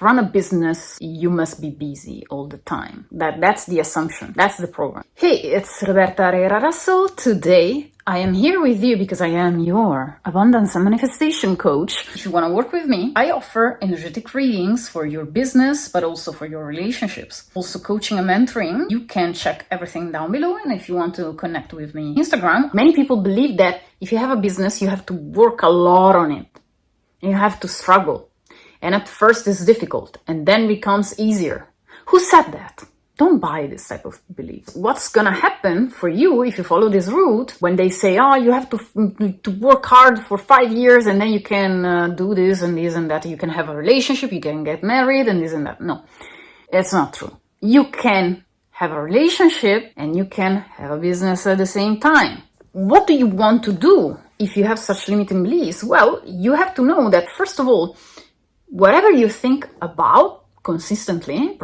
run a business, you must be busy all the time. That's the assumption. That's the program. Hey, it's Roberta Russell. Today, I am here with you because I am your abundance and manifestation coach. If you want to work with me, I offer energetic readings for your business, but also for your relationships. Also coaching and mentoring. You can check everything down below. And if you want to connect with me, Instagram. Many people believe that if you have a business, you have to work a lot on it. You have to struggle. And at first it's difficult and then becomes easier. Who said that? Don't buy this type of belief. What's gonna happen for you if you follow this route when they say, oh, you have to work hard for 5 years and then you can do this and this and that. You can have a relationship, you can get married and this and that. No, it's not true. You can have a relationship and you can have a business at the same time. What do you want to do if you have such limiting beliefs? Well, you have to know that, first of all, whatever you think about persistently,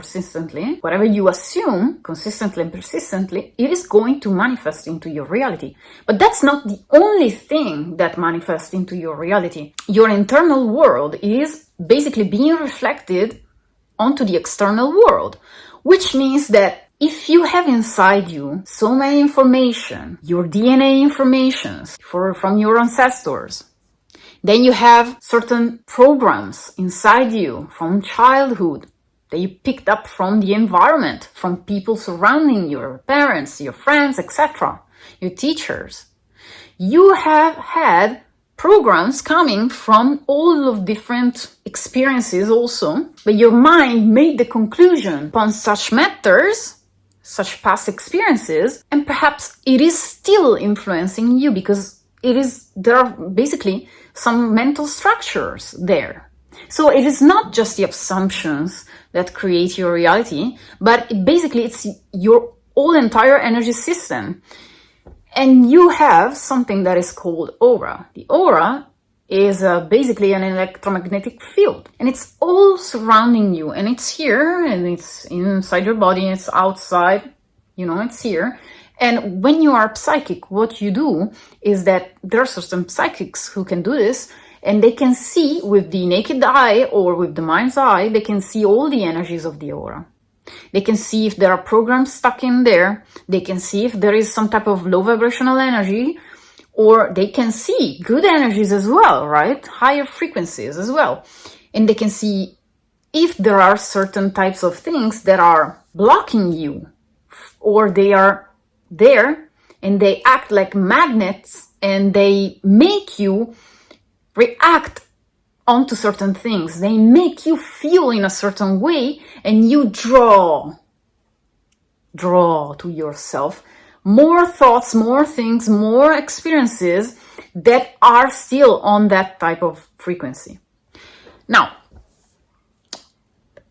whatever you assume consistently and persistently, it is going to manifest into your reality. But that's not the only thing that manifests into your reality. Your internal world is basically being reflected onto the external world, which means that if you have inside you so many information, your DNA informations from your ancestors, then you have certain programs inside you from childhood that you picked up from the environment, from people surrounding you, your parents, your friends, etc., your teachers. You have had programs coming from all of different experiences also, but your mind made the conclusion upon such matters, such past experiences, and perhaps it is still influencing you because there are basically some mental structures there. So it is not just the assumptions that create your reality, but it's your whole entire energy system. And you have something that is called aura. The aura is basically an electromagnetic field, and it's all surrounding you, and it's here, and it's inside your body, it's outside, it's here. And when you are psychic, what you do is that there are certain psychics who can do this, and they can see with the naked eye or with the mind's eye, they can see all the energies of the aura. They can see if there are programs stuck in there. They can see if there is some type of low vibrational energy, or they can see good energies as well, right? Higher frequencies as well. And they can see if there are certain types of things that are blocking you, or they are there and they act like magnets and they make you react onto certain things. They make you feel in a certain way and you draw to yourself more thoughts, more things, more experiences that are still on that type of frequency. Now,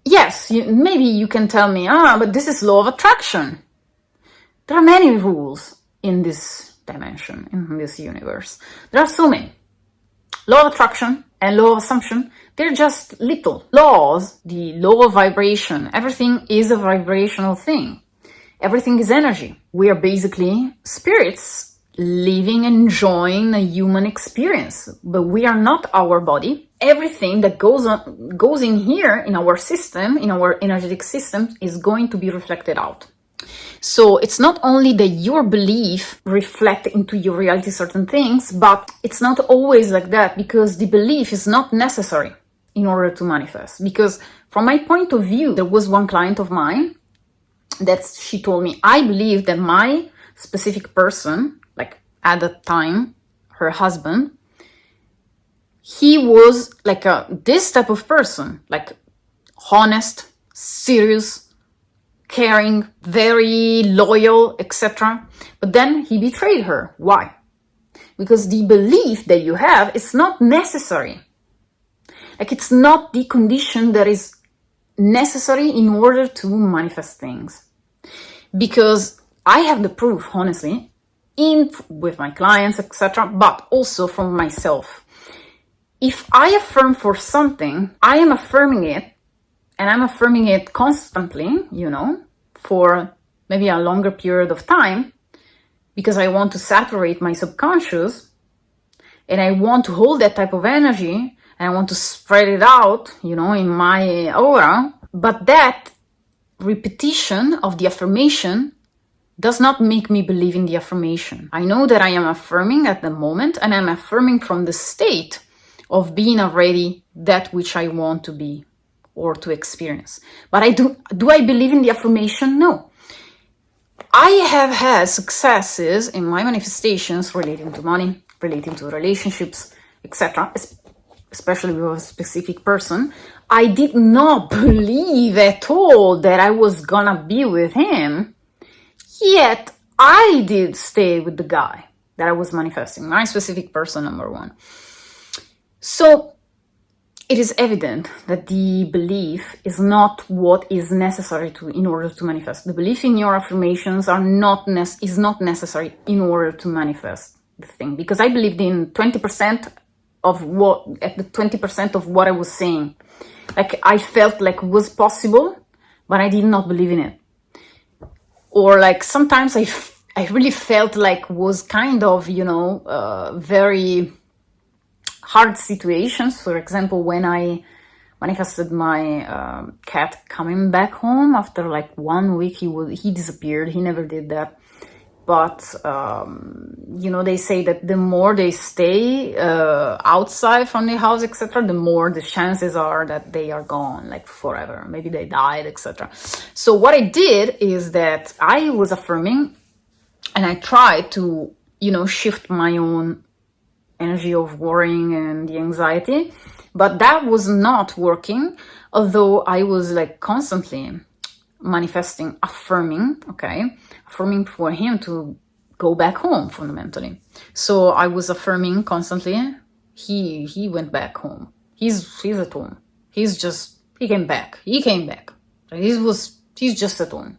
yes, maybe you can tell me, but this is law of attraction. There are many rules in this dimension, in this universe. There are so many. Law of attraction and law of assumption, they're just little laws. The law of vibration, everything is a vibrational thing. Everything is energy. We are basically spirits living, enjoying a human experience, but we are not our body. Everything that goes in here, in our system, in our energetic system, is going to be reflected out. So it's not only that your belief reflect into your reality certain things, but it's not always like that, because the belief is not necessary in order to manifest. Because from my point of view, there was one client of mine that she told me, I believe that my specific person, like at the time, her husband, he was like this type of person, like honest, serious, caring, very loyal, etc. But then he betrayed her. Why? Because the belief that you have is not necessary. Like, it's not the condition that is necessary in order to manifest things. Because I have the proof, honestly, with my clients, etc., but also from myself. If I affirm for something, I am affirming it, and I'm affirming it constantly, for maybe a longer period of time, because I want to saturate my subconscious, and I want to hold that type of energy, and I want to spread it out, in my aura. But that repetition of the affirmation does not make me believe in the affirmation. I know that I am affirming at the moment, and I'm affirming from the state of being already that which I want to be or to experience. But do I believe in the affirmation? No. I have had successes in my manifestations relating to money, relating to relationships, etc., especially with a specific person. I did not believe at all that I was gonna be with him, yet I did stay with the guy that I was manifesting, my specific person, number one. So it is evident that the belief is not what is necessary in order to manifest. The belief in your affirmations is not necessary in order to manifest the thing, because I believed in 20% of what I was saying. Like, I felt like it was possible, but I did not believe in it. Or like sometimes I really felt like was kind of, very hard situations. For example, when I manifested my cat coming back home after like 1 week, he disappeared. He never did that. But, they say that the more they stay outside from the house, etc., the more the chances are that they are gone, like forever. Maybe they died, etc. So what I did is that I was affirming, and I tried to, shift my own energy of worrying and the anxiety. But that was not working, although I was like constantly manifesting, affirming for him to go back home fundamentally. So I was affirming constantly, he went back home. He's at home. He came back. He's just at home,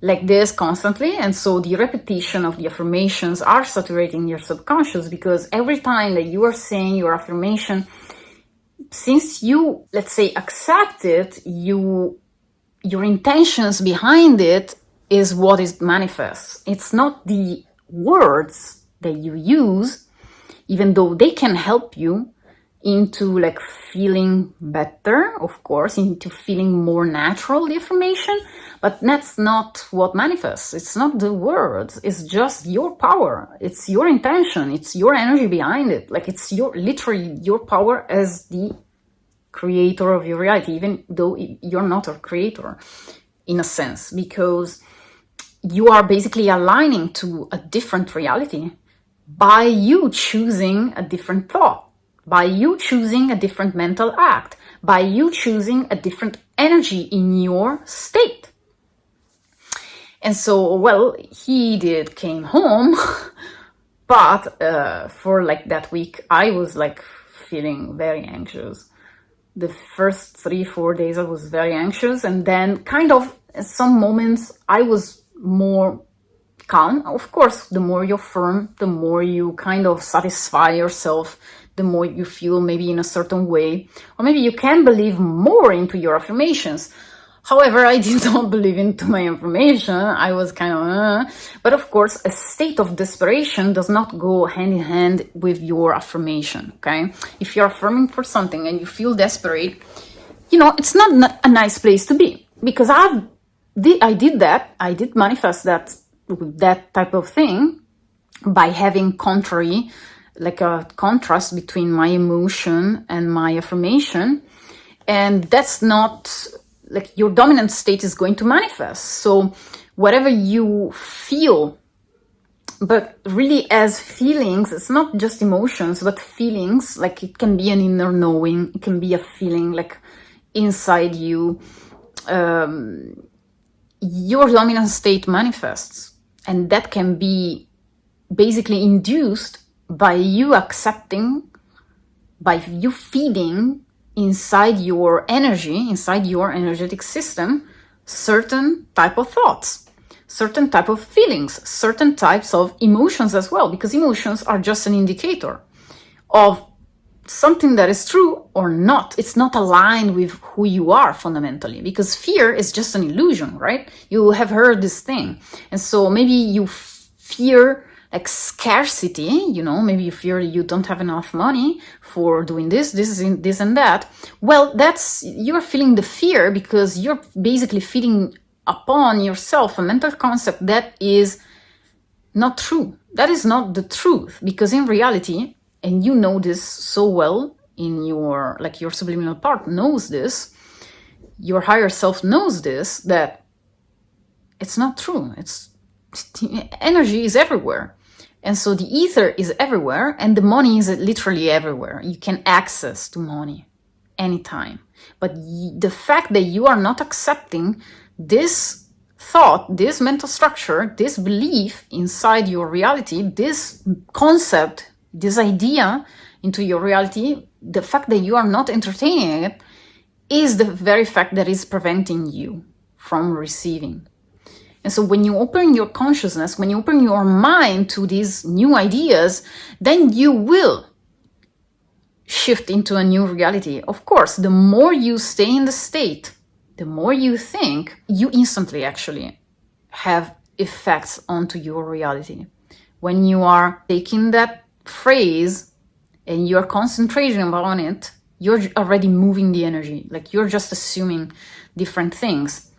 like this constantly. And so the repetition of the affirmations are saturating your subconscious, because every time that you are saying your affirmation, since you, let's say, accept it, your intentions behind it is what it manifests. It's not the words that you use, even though they can help you into like feeling better, of course, into feeling more natural, the affirmation, but that's not what manifests. It's not the words, it's just your power. It's your intention, it's your energy behind it. Like, it's literally your power as the creator of your reality, even though you're not a creator in a sense, because you are basically aligning to a different reality by you choosing a different thought, by you choosing a different mental act, by you choosing a different energy in your state. And so, well, he came home, but for like that week, I was like feeling very anxious. The first 3-4 days I was very anxious, and then kind of at some moments I was more calm. Of course, the more you're firm, the more you kind of satisfy yourself, the more you feel maybe in a certain way, or maybe you can believe more into your affirmations. However, I did not believe into my affirmation. I was kind of, but of course, a state of desperation does not go hand in hand with your affirmation, okay? If you're affirming for something and you feel desperate, it's not a nice place to be, because I did that. I did manifest that type of thing by having like a contrast between my emotion and my affirmation. And that's not, like, your dominant state is going to manifest. So whatever you feel, but really as feelings, it's not just emotions, but feelings, like it can be an inner knowing, it can be a feeling like inside you, your dominant state manifests. And that can be basically induced by you accepting, by you feeding inside your energy, inside your energetic system, certain type of thoughts, certain type of feelings, certain types of emotions as well, because emotions are just an indicator of something that is true or not. It's not aligned with who you are fundamentally, because fear is just an illusion, right? You have heard this thing. And so maybe you fear like scarcity, maybe you fear you don't have enough money for doing this and that. Well, you're feeling the fear because you're basically feeding upon yourself a mental concept that is not true. That is not the truth, because in reality, and you know this so well, in your subliminal part knows this, your higher self knows this, that it's not true. Energy is everywhere. And so the ether is everywhere, and the money is literally everywhere. You can access to money anytime. But the fact that you are not accepting this thought, this mental structure, this belief inside your reality, this concept, this idea into your reality, the fact that you are not entertaining it is the very fact that is preventing you from receiving. And so when you open your consciousness, when you open your mind to these new ideas, then you will shift into a new reality. Of course, the more you stay in the state, the more you think, you instantly actually have effects onto your reality. When you are taking that phrase and you're concentrating on it, you're already moving the energy. Like, you're just assuming different things.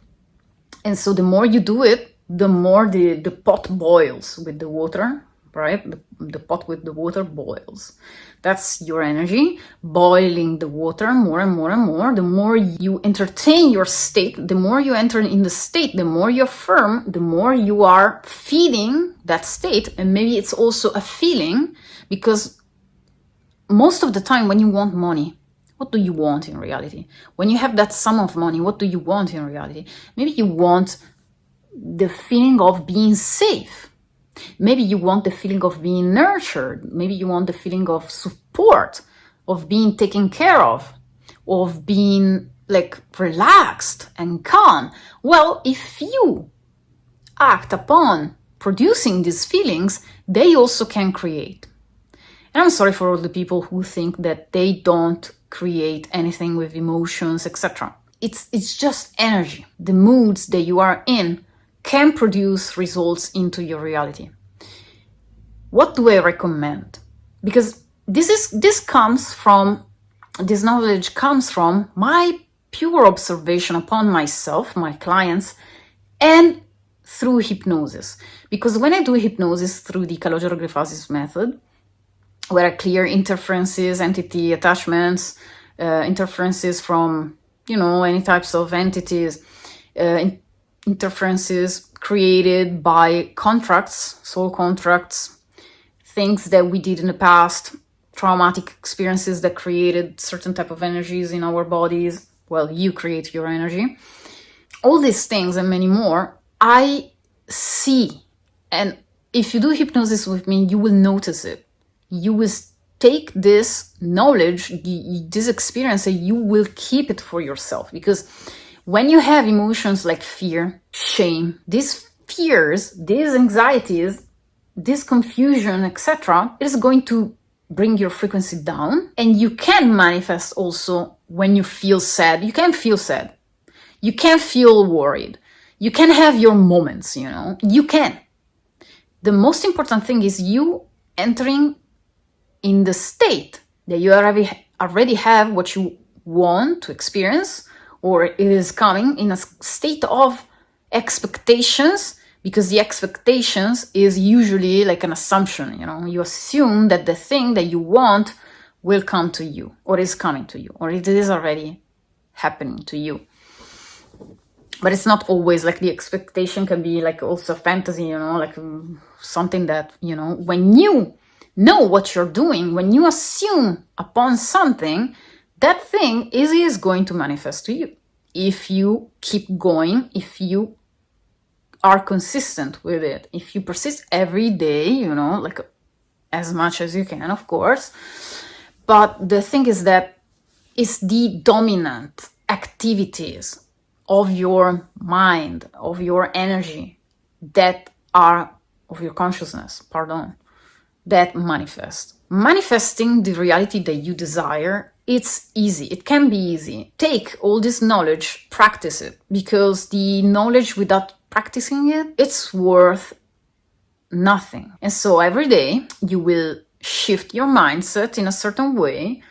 And so the more you do it, the more the pot boils with the water, right? The pot with the water boils. That's your energy, boiling the water more and more and more. The more you entertain your state, the more you enter in the state, the more you're firm, the more you are feeding that state. And maybe it's also a feeling, because most of the time when you want money, what do you want in reality? When you have that sum of money, what do you want in reality? Maybe you want the feeling of being safe. Maybe you want the feeling of being nurtured. Maybe you want the feeling of support, of being taken care of being like relaxed and calm. Well, if you act upon producing these feelings, they also can create. And I'm sorry for all the people who think that they don't create anything with emotions, etc. It's just energy. The moods that you are in can produce results into your reality. What do I recommend? Because this knowledge comes from my pure observation upon myself, my clients, and through hypnosis. Because when I do hypnosis through the Calo method, where I clear interferences, entity attachments, interferences from, any types of entities, interferences created by contracts, soul contracts, things that we did in the past, traumatic experiences that created certain type of energies in our bodies. Well, you create your energy. All these things and many more, I see. And if you do hypnosis with me, you will notice it. You will take this knowledge, this experience, and you will keep it for yourself. Because when you have emotions like fear, shame, these fears, these anxieties, this confusion, etc., it is going to bring your frequency down. And you can manifest also when you feel sad. You can feel sad. You can feel worried. You can have your moments, You can. The most important thing is you entering in the state that you already have what you want to experience, or it is coming in a state of expectations, because the expectations is usually like an assumption, You assume that the thing that you want will come to you, or is coming to you, or it is already happening to you. But it's not always like the expectation can be like also fantasy, like something that, when you know what you're doing, when you assume upon something, that thing is going to manifest to you. If you keep going, if you are consistent with it, if you persist every day, like as much as you can, of course. But the thing is that it's the dominant activities of your mind, of your energy, of your consciousness, that manifest. Manifesting the reality that you desire, it's easy. It can be easy. Take all this knowledge, practice it, because the knowledge without practicing it, it's worth nothing. And so every day you will shift your mindset in a certain way.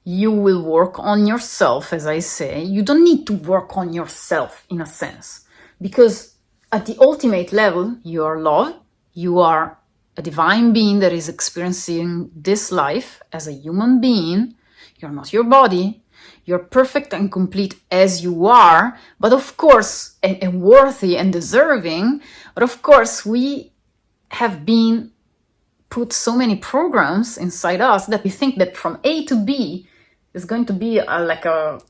You will work on yourself, as I say. You don't need to work on yourself in a sense, because at the ultimate level, you are love. You are a divine being that is experiencing this life as a human being. You're not your body. You're perfect and complete as you are, but of course, and worthy and deserving. But of course, we have been put so many programs inside us that we think that from A to B is going to be like a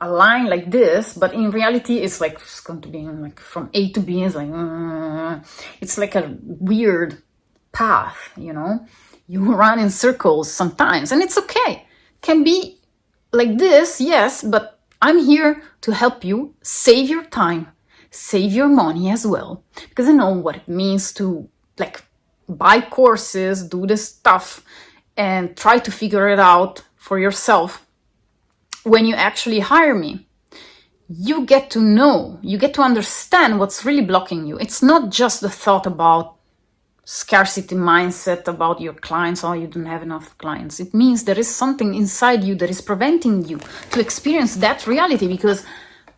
line like this, but in reality, it's going to be like from A to B. It's like a weird path, You run in circles sometimes, and it's okay. Can be like this, yes, but I'm here to help you save your time, save your money as well, because I know what it means to buy courses, do this stuff, and try to figure it out for yourself. When you actually hire me, you get to know, you get to understand what's really blocking you. It's not just the thought about scarcity mindset about your clients, or you don't have enough clients. It means there is something inside you that is preventing you to experience that reality, because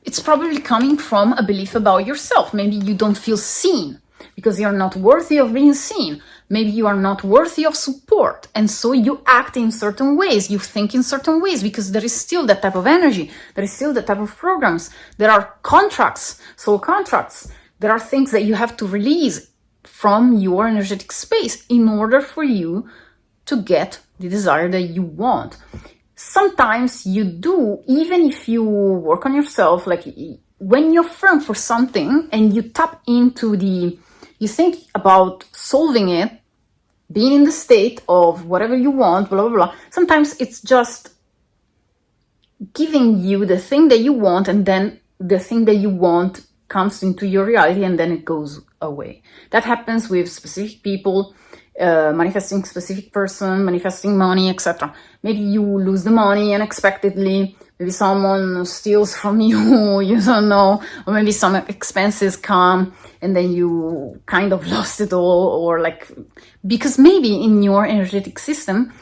it's probably coming from a belief about yourself. Maybe you don't feel seen because you're not worthy of being seen. Maybe you are not worthy of support, and so you act in certain ways, you think in certain ways, because there is still that type of energy, there is still that type of programs, there are contracts, soul contracts, there are things that you have to release from your energetic space in order for you to get the desire that you want. Sometimes you do, even if you work on yourself, like when you're firm for something and you tap into you think about solving it, being in the state of whatever you want, blah, blah, blah. Sometimes it's just giving you the thing that you want, and then the thing that you want comes into your reality, and then it goes away. That happens with specific people, manifesting specific person, manifesting money, etc. Maybe you lose the money unexpectedly. Maybe someone steals from you, you don't know, or maybe some expenses come and then you kind of lost it all, or because maybe in your energetic system,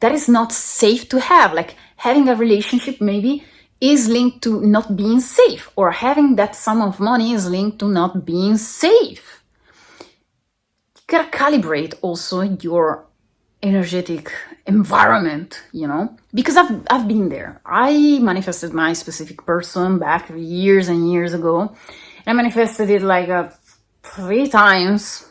that is not safe to have. Like having a relationship maybe is linked to not being safe, or having that sum of money is linked to not being safe. You gotta calibrate also your energetic environment, because I've been there. I manifested my specific person back years and years ago. I manifested it 3 times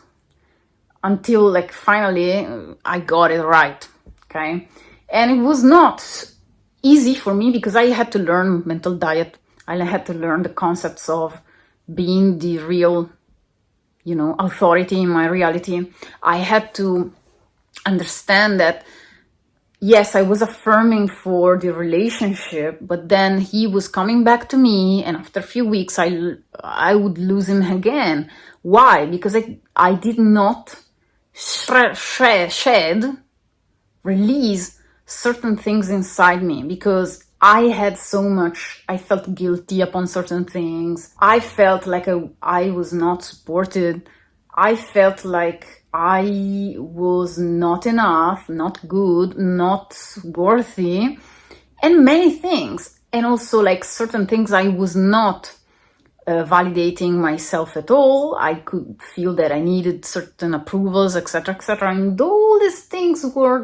until finally I got it right. Okay. And it was not easy for me, because I had to learn mental diet. I had to learn the concepts of being the real, authority in my reality. I had to understand that, yes, I was affirming for the relationship, but then he was coming back to me, and after a few weeks, I would lose him again. Why? Because I did not release certain things inside me, because I had so much, I felt guilty upon certain things. I felt like I was not supported. I felt like I was not enough, not good, not worthy, and many things. And also certain things I was not validating myself at all. I could feel that I needed certain approvals, etc., etc. And all these things were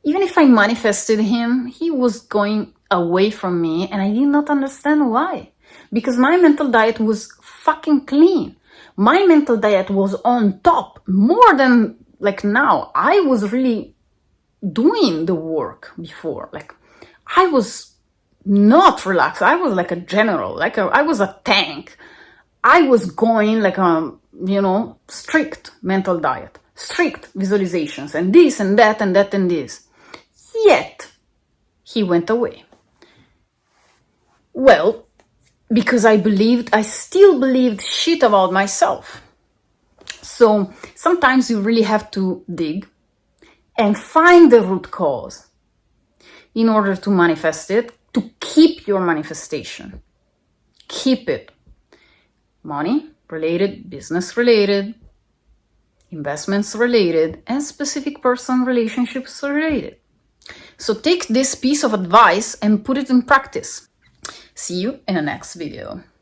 even if I manifested him, he was going away from me, and I did not understand why. Because my mental diet was fucking clean. My mental diet was on top, more than now. I was really doing the work before. I was not relaxed. I was like a general, I was a tank. I was going strict mental diet, strict visualizations, and this and that and that and this. Yet, he went away. Well, because I still believed shit about myself. So sometimes you really have to dig and find the root cause in order to manifest it, to keep your manifestation. Keep it. Money related, business related, investments related, and specific person relationships related. So take this piece of advice and put it in practice. See you in the next video.